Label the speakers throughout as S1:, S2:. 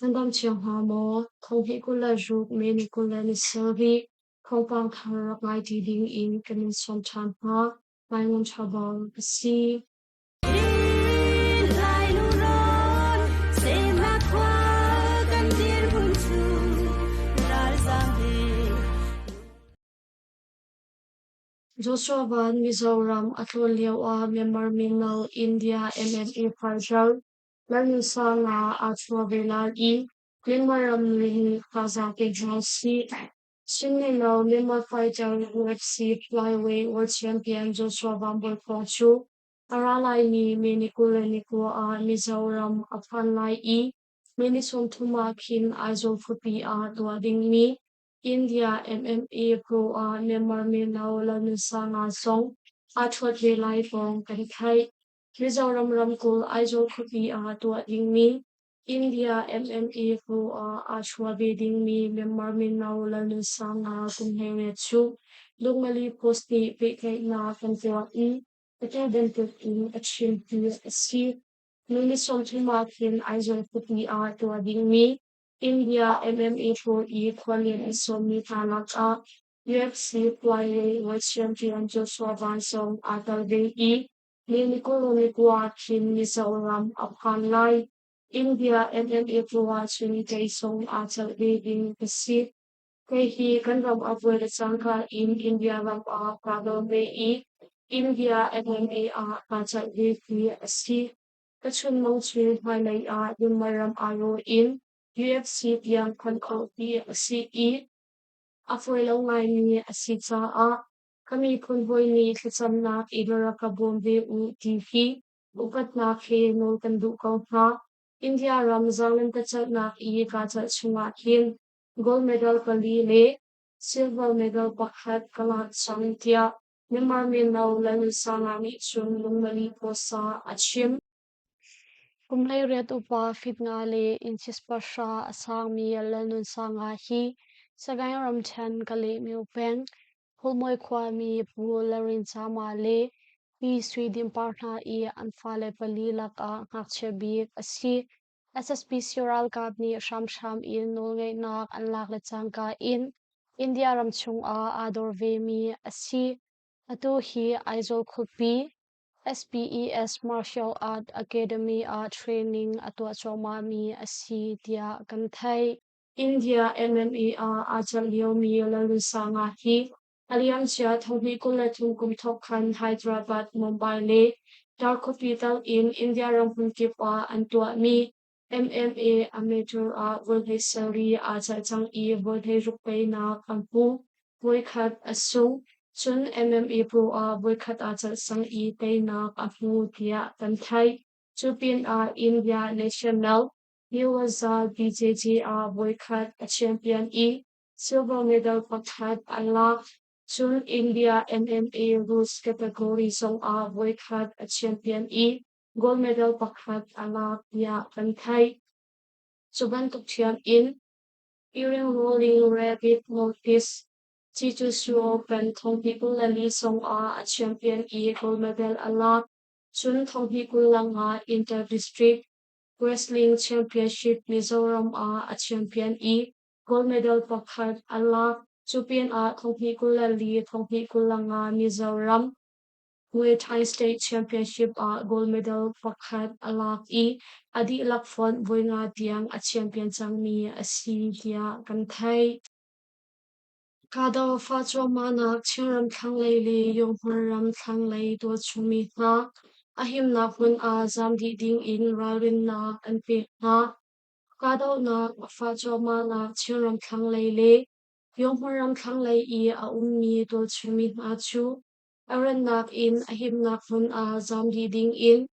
S1: Sandam chiang ha mo thong hi kula juk me ni kula ni selvi khong pang thar ngai ti ding in kanin som chan ha mai ngun chabang si Joshua Van Mizoram Atlol Liawa Myanmar Minal India MMA Farjal Lalu Sanga Atwa Velal I Myanmaram Lini Kazake Jalsi Shinglei Lo Myanmar Fighter UFC Flyweight World Champion Joshua Van Bolkonchu Aralai Ni Menikule Nikwa Mizoram Apanlai I Minisum Tuma Kin Aizo Fupi Duading Mi India MMA Pro Myanmar Minau Lanu Sanga Song Atwat Velai Bong Kankai Mizoram Ramkul Aizo Kupi Duading Mi India MMA Pro Achwa Veding Mi Myanmar Minau Lanu Sanga Kumhenge Chu Lungmali Posti Pekei Na Kantua I Adentic in Achim P. Minisom Tumakin Aizo Kupi Duading Mi India MMA Pro Qualin Somi Tanaka UFC Flyweight World Champion Joshua Van Song Atalde Ninicolo Nikwa Kim Mizoram Aphanlai India MMA Pro Chunite Song Atalde Ding Pasit Kehi Gandam Abwele Sanka in India Ram Prado Mei India MMA Atalde Pasit Kachun Mongchi Hanai Yumaram Aro in UFC Biang Control CE Afoilo Ngai Ni Asita Kami Kunboy Ni Kisamnak Idara Kabombe UTP Upatnak He No Kandu Kongha India Ramzan Kachatnak I Kachat Chumakin Gold Medal Kalile Silver Medal Pakhat Kalat Santia Myanmar Minau Lalu Sangami Chung Lungmali Posa Achim Kumlay red upa fit nga le inchis pasha asang mi alanun sanga hi sagay ramchan kali mi upeng hulmoy kwa mi pu larin sama le pi swidim partna I anfale pali laka ngakche bi asi SSP Sural Kapni Sham Sham in nolngay nak anlak le changka in India ramchung ador ve mi asi atu hi aizol khupi SPES Martial Art Academy Training Atwa Choma Mi Asi Tia Kanthai India MMA Achalio Mi Lalu Sanga Hi Aliansia Thonghi Kulatum Kumthok Khan Hyderabad Mumbai Le Dark Capital in India Rampun Kipa Antua Mi MMA Amateur World Sari Achachang I World Rupay Na Kampu Boykat Asung Chun MMA Pro Boykat Achal Sang I Tay Na Apu Tia Kanthai Chupin India National USR BJJ Boykat Champion I Silver Medal Pakhat Alak Chun India MMA Rules Category Song Boykat Champion I Gold Medal Pakhat Alak Tia Kanthai Suban Tuktian in Earring Rolling Rabbit Notice Chichu Suo Ben Thong People Lali Song a champion gold medal alak Chun Thong People Langa Inter District Wrestling Championship Mizoram a champion gold medal pakhat alak Chupin Thong People Lali Thong People Langa Mizoram Muay Thai State Championship gold medal pakhat alak adi lakfon voinga tiang a champion changmi asi tia kanthai Kada Fatwa Manak Chiram Thanglei Le Yong Ram Thanglei Do Chumi Na Ahim Na Hun Zamdi Ding In Rawin Na Anpe Na Kada Na Fatwa Manak Chiram Thanglei Le Yong Ram Thanglei I Ummi Do Chumi Na Chu Aran Nak In Ahim Na Hun Zamdi Ding In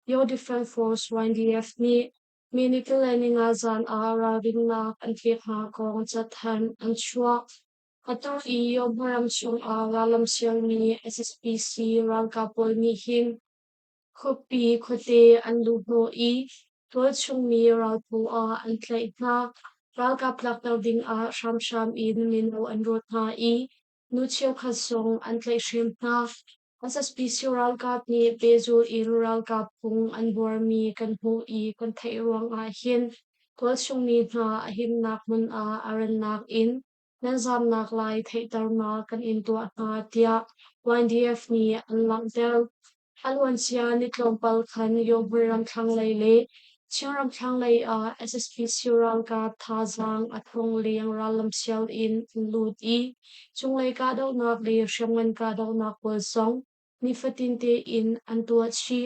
S1: Yo Defense Force YDF Ni Minipilani Nga Zan Rawin Na Anpe Na Kong Chathan Anchua Ato iyo maramsyong ralam siyang ni SSPC rangkapol ni him kopi kote anluho tuwad siyong mi ralpo antlay na rangkaplak daw ding sham sham in minu anrot na nuchiyo kasong antlay shim na SSPC rangkap ni bezo in rangkap kung anbuar mi kanho kantay ruang hin tual chung mi hna a him nak mun a aran nak in nan zam nak lai thei tar ma kan in tua hna tia YDF ni an lang tel alwan sia ni tlompal khan yo buram thang lai le chiram thang lai a SSP sural ka thazang athong leng ralam sial in lut I chung lai ka do nak le shangwan ka do nak pol song ni fatin te in an tua chi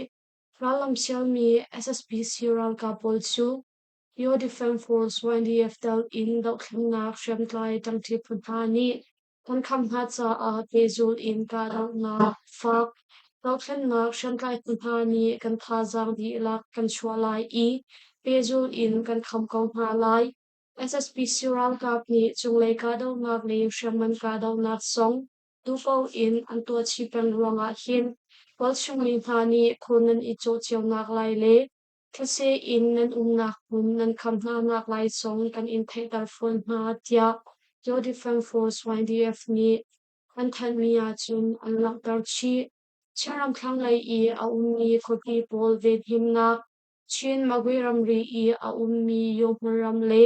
S1: ralam sial mi SSP sural ka pol chu Your Defense Force YDF tel in dok na shem tlai tang ti puntani kan kam hat sa a pezul in ka dok na fak dok na shem tlai puntani kan thazang di lak kan shwalai I pezul in kan kam kong ha lai SSP Sural kap ni chunglei ka dok nak le shaman ka dok nak song dupo in an tua chi pen ruanga hin wal shungli thani konan I cho chiao nak lai le Kasi in nan nak hun nan kam na nak lai song kan in thei tar phone na tia Your Defense Force YDF ni an than mi a chun an lak tar chi charam thang lai I a ummi khopi pol ve him nak chin magwiram ri I a ummi yo maram le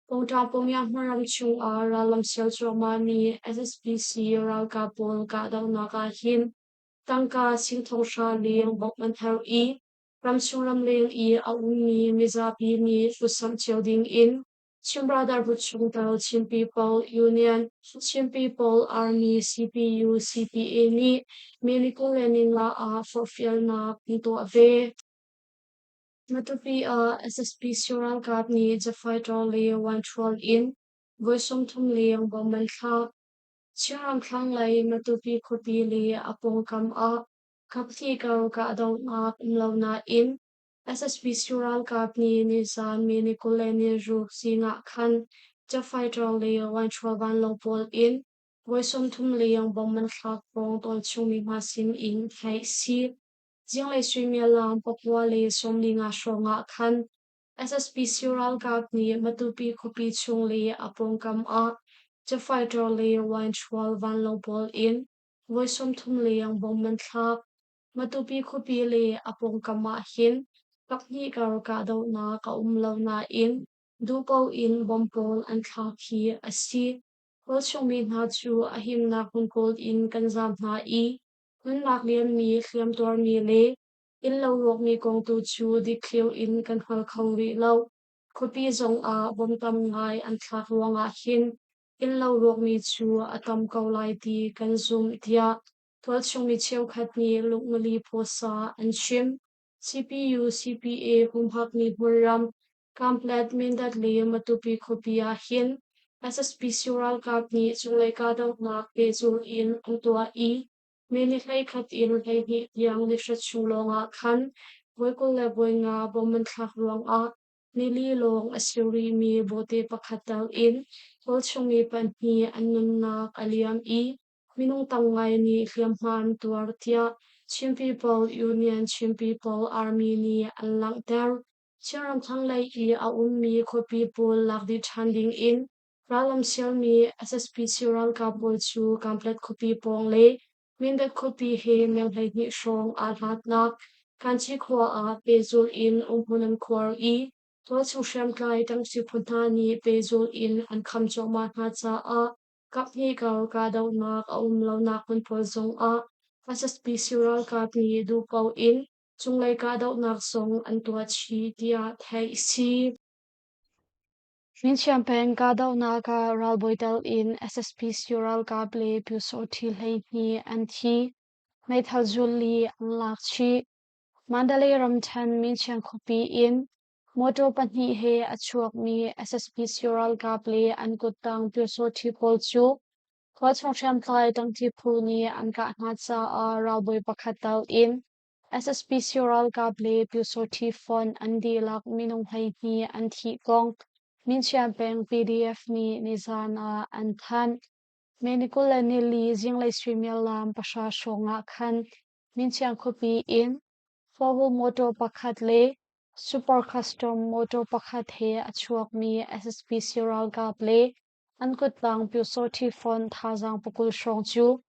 S1: pong ta pong ya maram chung a ralam sel choma ni SSPC ral ka pol ka dang na ka hin tangka sing thong sha liang bok man thar I Ramsuram Ling I Aumi Mizapi Ni Fusam Childing in Chin Brother Butchungtal Chin People Union Chin People Army CPU CPA Ni Miliko Lenin La A for Na Pinto Ave Matupi SSP Sural Gap Ni Jafai Trolli One Troll in Voisom Tum Liang Bombal Kha Chiram Klang Lai Matupi Kopi Apong Kam A Kapti Garo Ka Adong A Mlauna in SSP Sural Kapni Nisan Minikuleni Ru Singa Khan Jafai Trolli One Troll Van Lopol in Voisom Tum Liang Bombal Kha Pong Ton Chumi Masim in Hai Si Zinglei Thawngchimnak Papua le somlinga shonga khan SSP Sural Kapni Matupi Kopi Chung le Apong Kam A Jafai le One Troll Van Lopol in Voisom Tum Liang Bombal Kha Matupi Kopi le Apong Kam A hin Kapni Karo Ka Do Na Ka Umlo Na in Dupo in Bompol and Khaki Asi Wal Chungmi Na Chu Ahim Na Kunkol in Kanzam Na I Hun Nak Lian Mi Khiam Tor Mi Le In Lo Rok Mi Kong Tu Chu Di Kliu in Kan Hal Khong Ri Lo Kopi Zong A Bom Tam Ngai An Thak Wanga Hin In Lo Rok Mi Chu Atam Kau Lai Ti Kan Zoom Tia Tual Chungmi Cheu Khat Mi Luk Mali Posa An Shim CPU CPA Humhak Ni Muram Kamplet Mindat Le Matupi Kopia Hin SSP Sural Kap Ni Chulai Kadok Nak Pezul in Antua I Many Lai Khat In Lai Ni Yang Nishat Chulonga Khan Voikul Leboinga Boman Thak Luang A Nili Long Asuri Mi Bote Pakatal In Wal Chungi Pan Ni Anun Nak Aliam I Minung Tangai Ni Khiamhan Tuartia Chin People Union Chin People Army Ni Alang Ter Chiram Thang Lai I A Ummi Kopi Pol Lakdi Chanding In Ralam Sialmi SSP Sural Kapol Chu Complete Kopi Pong Le Mindat Kopi He Mel Hai Ni Shong Alhat Nak Kanchi Kwa A Pezul In Umpunan Kwar I Tual Chung Shem Kai Tang Si Puntani Pezul In An Kam Choma Hatsa A Kapni Karo Kadaw Nak A Umlaw Nakun Polzong A SSP Sural Kapni Dupaw In Chunglay Kadaw Nak Song Antua Chi Tia Thai Si Min Champagne Kadaw Naka Ralboitel In SSP Sural Kaple Pusoti Leini Anti May Thazuli Anlak Chi Mandalay Ramchan Min Chang Kopi In Moto Pani He Achuak Mi SSP Sural Kaple Ankutang Pusoti Polchu Kwa Chong Sham Tlai Tang Tipu Ni Anka Natsa A Ralboi Pakatal In SSP Sural Kaple Pusoti Fon Andi Lak Minong Hai Ni Anti Kong Min Champagne PDF Ni Nizana Anthan Menikula Nili Zinglei Thawngchimnak Pasha Shonga Khan Min Chang Kopi In Fogo Moto Pakat Le Super Custom Moto Pakat He Achuak Mi SSP Sural Kaple Ankutlang Pusoti Fon Thazang Pukul Shong Chu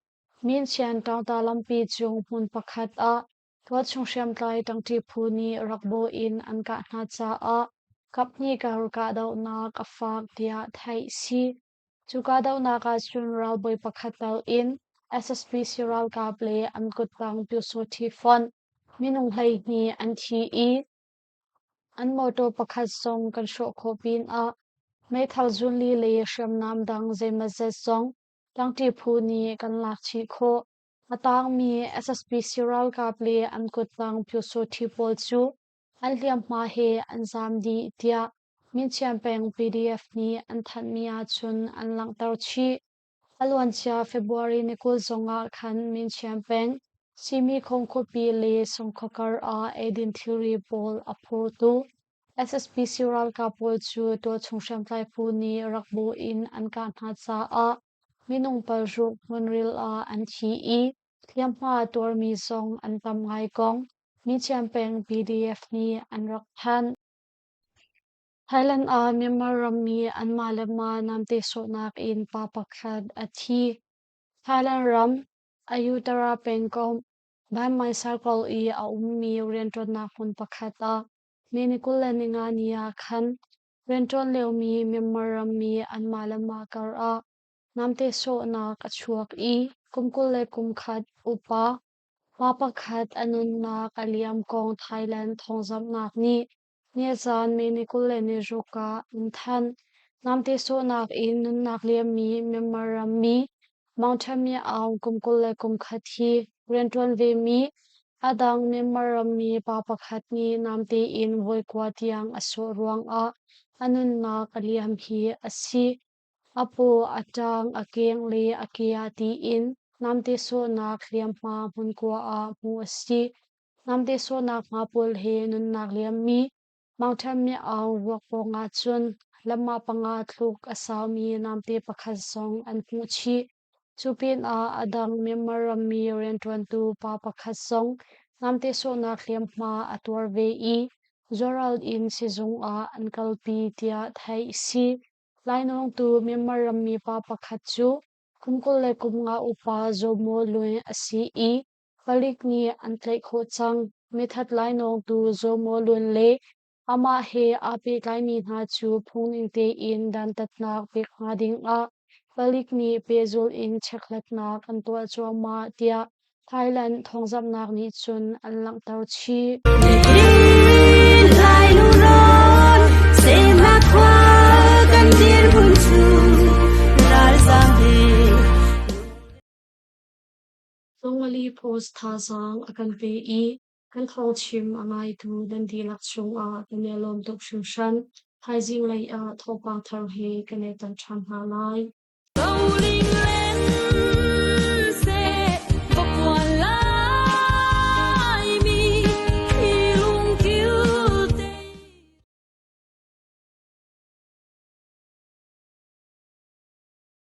S1: Min Chian Tang Ta Lampi Chung Mun Pakhat A Tuat Chung Shem Tlai Tang Ti Phu Ni Rakbo In Anka Natsa A kapni ka dau na ka fak dia thai si chu ka dau na ka chun ral boi pakhatal in SSP siral ka ple an kut tang pu so thi fon minung hlei ni an thi I an moto pakhat song kan sho khopin a May thal zun li le sham nam dang zai ma zai song tang ti phu ni kan lak chi kho atang mi SSP siral ka ple an kut tang pu so thi pol chu an liam ma he an zam di tia min chiam peng PDF ni an than mia chun an lang tar chi alwan chia February ni kul zonga khan min chiam peng simi khong kho pi le song khokar a edin theory pol apho tu SSP siral ka pol chu to chungsham tlai pu ni rakbo in an ka na cha a minung pal ru monril a an thi I thiam ma tor mi song an tam ngai kong mi chiam peng PDF ni an rak than Thailand a Myanmar rami an malama namte so nak in pa pakhat athi Thailand ram ayutara pengkom ban mai circle I a ummi renton na hun pakhata menikul leninga nia khan renton lewmi Myanmar rami an malama kar a namte so nak achuak I kumkul le kumkhat upa Papakhat anun na kaliam kong Thailand thongzam nak ni nia zan menikul le ni ruka inthan namte so nak in nun nak liam mi Myanmar mi Mountain mi aw kumkul le kumkhathi rentuan ve mi adang Myanmar mi papakhat ni namte in voikwa tiang aso ruang a anun na kaliam hi asi apo atang akeng le akia ti in namte so nak liam ma mun kwa a mu asi namte so nak ma pol he nun nak liam mi Mountain mi aw ruak po nga chun lama panga thluk asaw mi namte pakhat song an mu chi chupin a adang Myanmar mi rentuan tu pa pakhat song namte so nak liam ma atwar ve I zoral in sizung a an kalpi tia thai si lainong tu Myanmar mi pa pakhat chu kumkul le kumnga upa zomo lui asi I palik ni an tlai kho chang mithat lainong tu zomo lun le ama he ape kai mi na chu phungning te in dan tat nak pe kha ding a palik ni pezul in cheklat nak an to choma tia Thailand thongzam nak ni chun an lang tar chi lai lu ron se ma khwa kan dir bun chu ral zam de Songali post tha sang akan pe I kan Thawngchim angai tu dan di lak chung a kan lom tok shung shan Thai Zinglei thopang thar he kan tan than ha lai